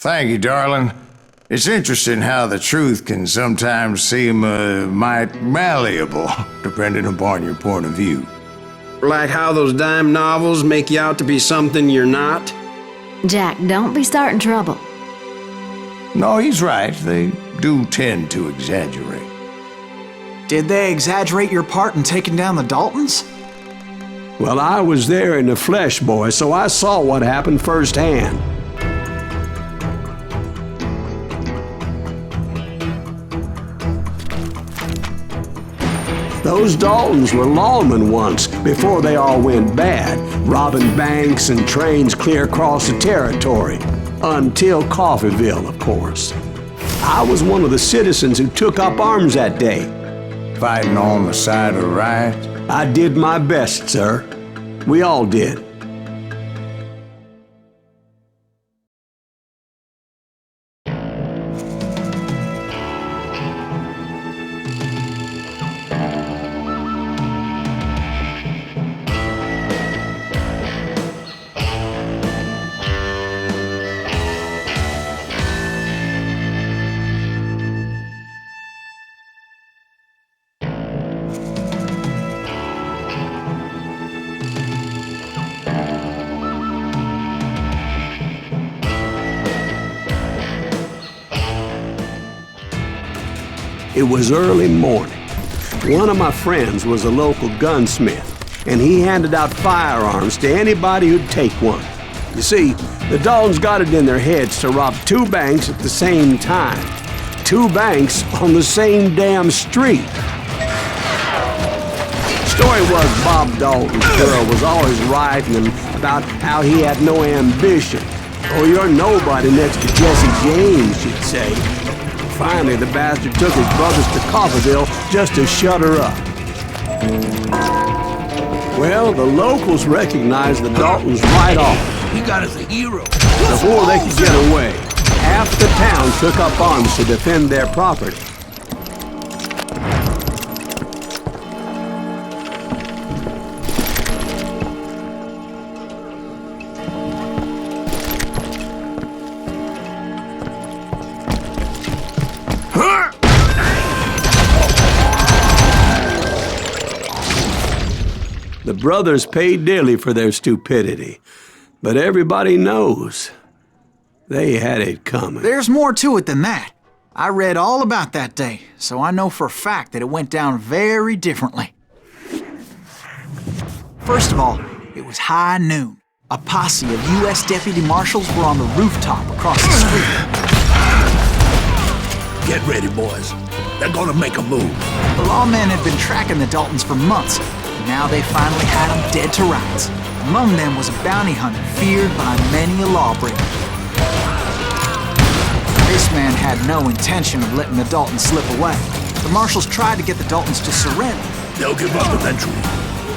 Thank you, darling. It's interesting how the truth can sometimes seem might malleable, depending upon your point of view. Like how those dime novels make you out to be something you're not? Jack, don't be starting trouble. No, he's right. They do tend to exaggerate. Did they exaggerate your part in taking down the Daltons? Well, I was there in the flesh, boy, so I saw what happened firsthand. Those Daltons were lawmen once, before they all went bad, robbing banks and trains clear across the territory. Until Coffeeville, of course. I was one of the citizens who took up arms that day. Fighting on the side of the right? I did my best, sir. We all did. It was early morning. One of my friends was a local gunsmith, and he handed out firearms to anybody who'd take one. You see, the Daltons got it in their heads to rob 2 banks at the same time. 2 banks on the same damn street. Story was Bob Dalton's girl was always writing him about how he had no ambition. Oh, you're nobody next to Jesse James, she'd say. Finally, the bastard took his brothers to Coffeeville just to shut her up. Well, the locals recognized the Daltons right off. He got us a hero. Before they could get away, half the town took up arms to defend their property. The brothers paid dearly for their stupidity, but everybody knows they had it coming. There's more to it than that. I read all about that day, so I know for a fact that it went down very differently. First of all, it was high noon. A posse of U.S. deputy marshals were on the rooftop across the street. Get ready, boys. They're gonna make a move. The lawmen had been tracking the Daltons for months. Now they finally had them dead to rights. Among them was a bounty hunter feared by many a lawbreaker. This man had no intention of letting the Daltons slip away. The marshals tried to get the Daltons to surrender. They'll give up eventually.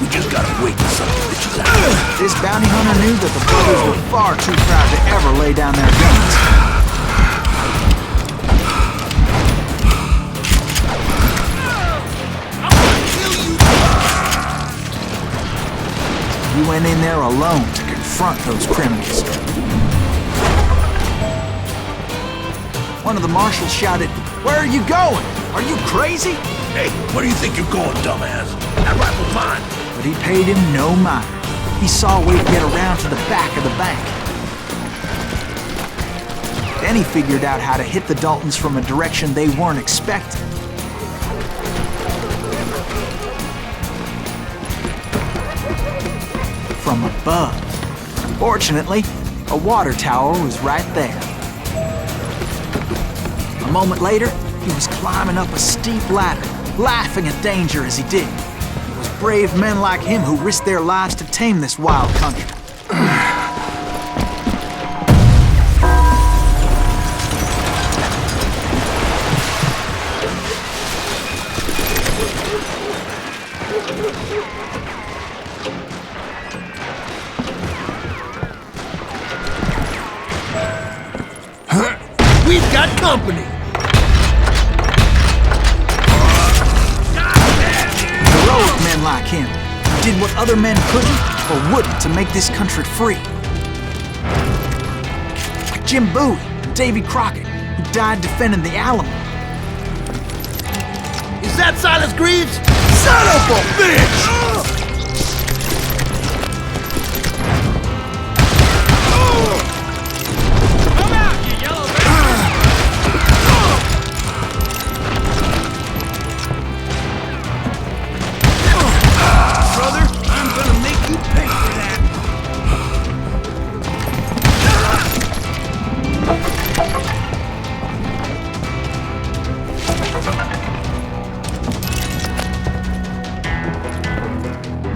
We just gotta wait till something bitches out. This bounty hunter knew that the brothers were far too proud to ever lay down their guns. He went in there alone to confront those criminals. One of the marshals shouted, "Where are you going? Are you crazy?" Hey, where do you think you're going, dumbass? That rifle's mine. But he paid him no mind. He saw a way to get around to the back of the bank. Then he figured out how to hit the Daltons from a direction they weren't expecting. From above. Fortunately, a water tower was right there. A moment later, he was climbing up a steep ladder, laughing at danger as he did. It was brave men like him who risked their lives to tame this wild country. We've got company. Heroic men like him, who did what other men couldn't or wouldn't to make this country free. Like Jim Bowie, who Davy Crockett, who died defending the Alamo. Is that Silas Greaves? Son of a bitch!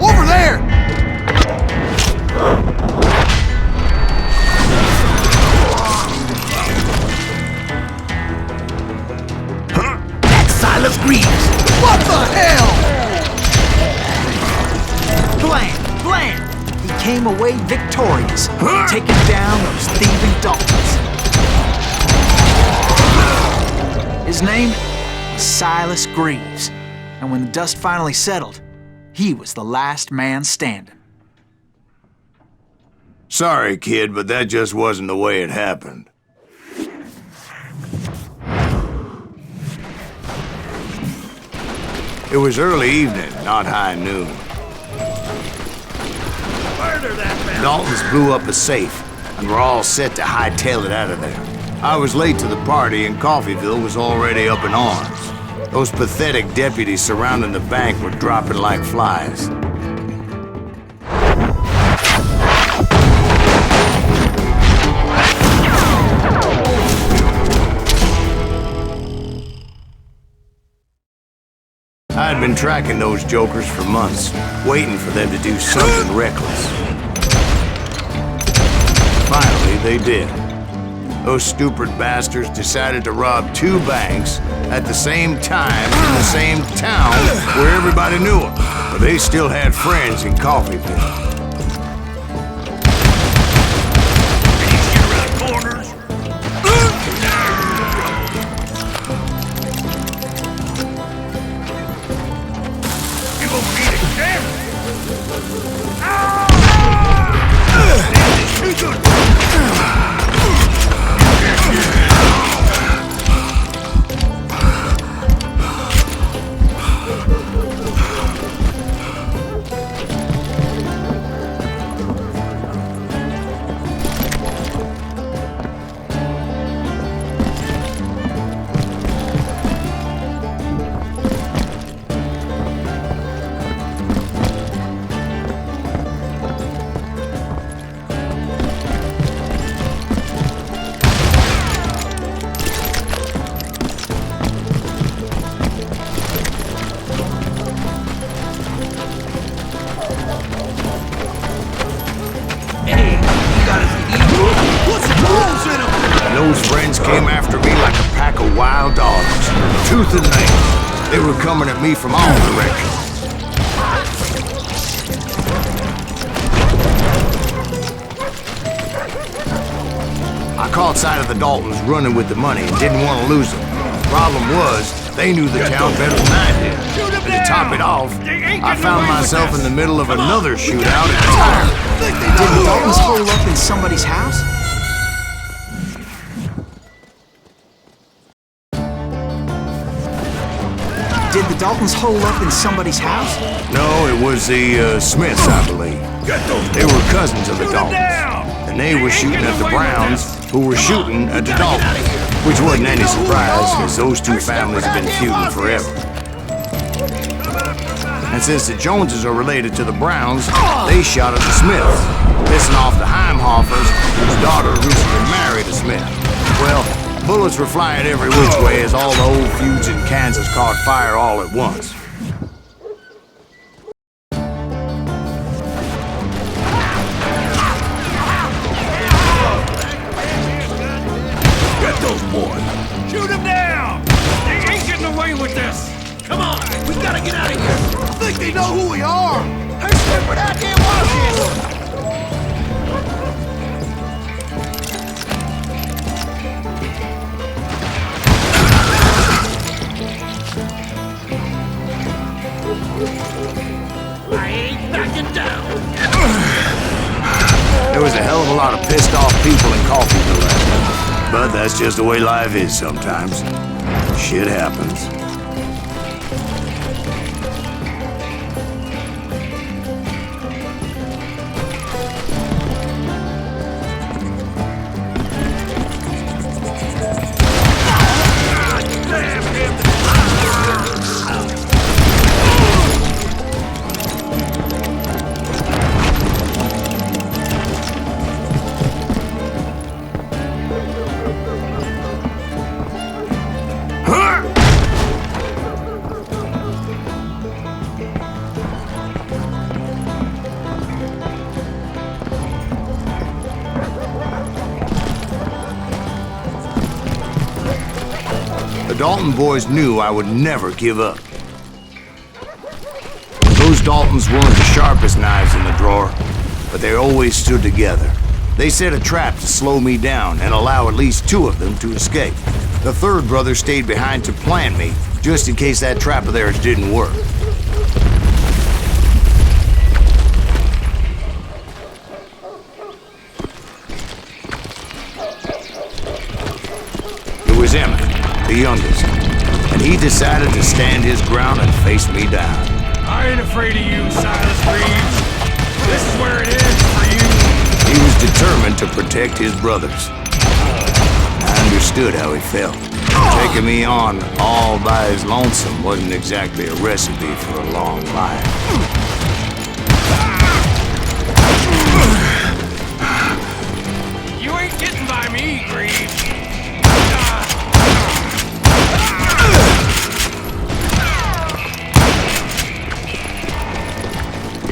Over there! That's Silas Greaves! What the hell? Blam! He came away victorious, taking down those thieving Daltons. His name was Silas Greaves, and when the dust finally settled, he was the last man standing. Sorry, kid, but that just wasn't the way it happened. It was early evening, not high noon. Murder that man! Daltons blew up a safe, and were all set to hightail it out of there. I was late to the party, and Coffeyville was already up in arms. Those pathetic deputies surrounding the bank were dropping like flies. I had been tracking those jokers for months, waiting for them to do something reckless. Finally, they did. Those stupid bastards decided to rob 2 banks at the same time in the same town where everybody knew them. But they still had friends in Coffeyville. Corners! You gonna beat a camera? Those friends came after me like a pack of wild dogs, tooth and nail. They were coming at me from all directions. I caught sight of the Daltons running with the money and didn't want to lose them. Problem was, they knew the town better than I did. And to top it off, I found myself in the middle of another shootout entirely. Did the Daltons hole up in somebody's house? Did the Daltons hole up in somebody's house? No, it was the Smiths, I believe. They were cousins of the Daltons. And they were shooting at the Browns, who were shooting at the Daltons. Which wasn't any surprise, because those 2 families have been feuding forever. And since the Joneses are related to the Browns, they shot at the Smiths, pissing off the Heimhoffers, whose daughter recently married a Smith. Well, bullets were flying every which way as all the old feuds in Kansas caught fire all at once. Get those boys! Shoot them down! They ain't getting away with this! Come on! We gotta get out of here! I think they know who we are! Hey, slipper that damn Washington! I ain't backing down! There was a hell of a lot of pissed off people in Coffeyville that night. But that's just the way life is sometimes. Shit happens. The Dalton boys knew I would never give up. Those Daltons weren't the sharpest knives in the drawer, but they always stood together. They set a trap to slow me down and allow at least 2 of them to escape. The third brother stayed behind to plant me, just in case that trap of theirs didn't work. It was Emmett, the youngest, and he decided to stand his ground and face me down. I ain't afraid of you, Silas Reeves. This is where it ends for you. He was determined to protect his brothers. I understood how he felt. Taking me on all by his lonesome wasn't exactly a recipe for a long life. You ain't getting by me, Reeves.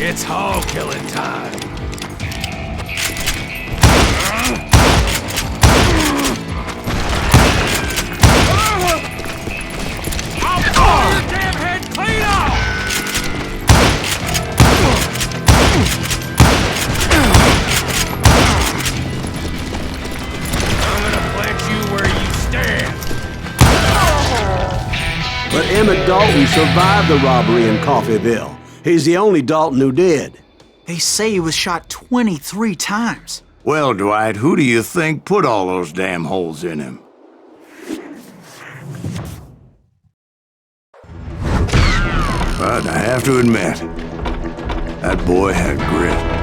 It's hog killing time. I'll blow your damn head clean off! I'm gonna plant you where you stand. But Emmett Dalton survived the robbery in Coffeyville. He's the only Dalton who did. They say he was shot 23 times. Well, Dwight, who do you think put all those damn holes in him? But I have to admit, that boy had grit.